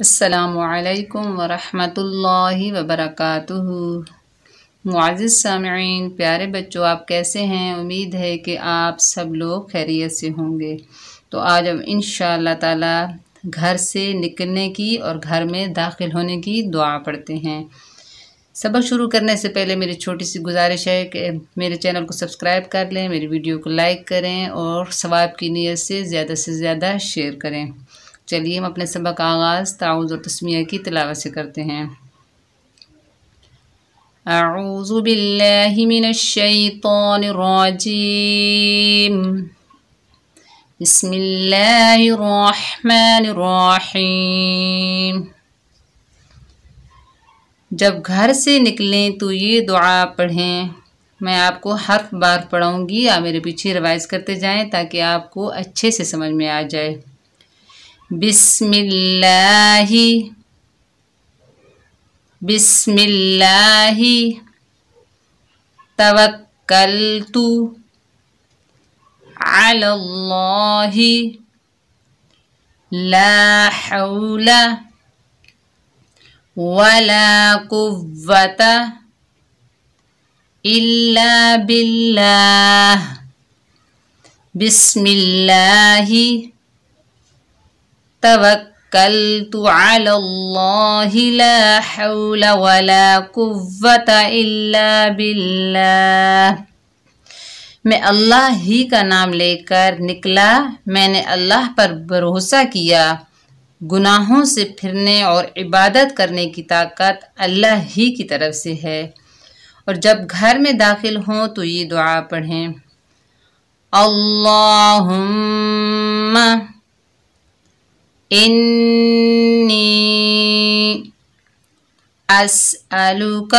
السلام علیکم ورحمۃ اللہ وبرکاتہ۔ معزز سامعین، پیارے بچوں، آپ کیسے ہیں؟ امید ہے کہ آپ سب لوگ خیریت سے ہوں گے۔ تو آج ہم انشاءاللہ تعالی گھر سے نکلنے کی اور گھر میں داخل ہونے کی دعا پڑھتے ہیں۔ سبق شروع کرنے سے پہلے میری چھوٹی سی گزارش ہے کہ میرے چینل کو سبسکرائب کر لیں، میری ویڈیو کو لائک کریں اور ثواب کی نیت سے زیادہ شیئر کریں۔ چلیے ہم اپنے سبق کا آغاز تعوذ اور تسمیہ کی تلاوت سے کرتے ہیں۔ اعوذ باللہ من الشیطان الرجیم، بسم اللہ الرحمن الرحیم۔ جب گھر سے نکلیں تو یہ دعا پڑھیں۔ میں آپ کو حرف بار پڑھاؤں گی، آپ میرے پیچھے روایت کرتے جائیں تاکہ آپ کو اچھے سے سمجھ میں آ جائے۔ بسم اللہ، بسم اللہ، توکلت علی اللہ، لا حول ولا قوة الا باللہ، بسم اللہ توکلت علی اللہ، لا حول ولا قوة الا باللہ۔ میں اللہ ہی کا نام لے کر نکلا، میں نے اللہ پر بھروسہ کیا۔ گناہوں سے پھرنے اور عبادت کرنے کی طاقت اللہ ہی کی طرف سے ہے۔ اور جب گھر میں داخل ہوں تو یہ دعا پڑھیں۔ اللہم انی اسألک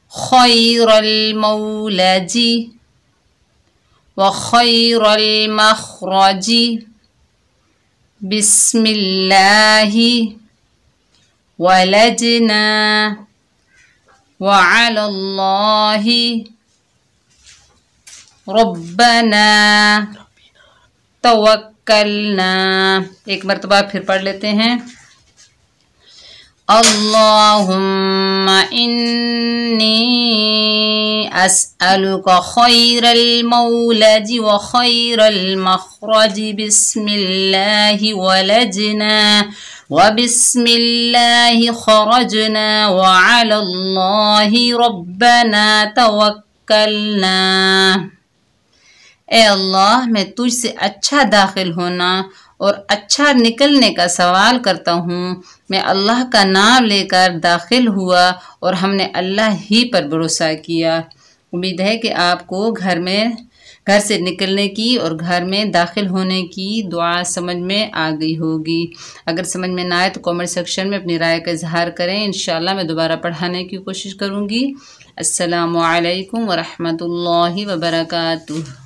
خیر المولج وخیر المخرج، بسم اللہ ولجنا وعلی اللہ ربنا توکلنا۔ ایک مرتبہ پھر پڑھ لیتے ہیں۔ اللہم انی اسألک خیر المولج وخیر المخرج، بسم اللہ ولجنا وبسم اللہ خرجنا وعلی اللہ ربنا توکلنا۔ اے اللہ، میں تجھ سے اچھا داخل ہونا اور اچھا نکلنے کا سوال کرتا ہوں۔ میں اللہ کا نام لے کر داخل ہوا اور ہم نے اللہ ہی پر بھروسہ کیا۔ امید ہے کہ آپ کو گھر سے نکلنے کی اور گھر میں داخل ہونے کی دعا سمجھ میں آ گئی ہوگی۔ اگر سمجھ میں نہ آئے تو کامنٹ سیکشن میں اپنی رائے کا اظہار کریں، انشاءاللہ میں دوبارہ پڑھانے کی کوشش کروں گی۔ السلام علیکم ورحمۃ اللہ وبرکاتہ۔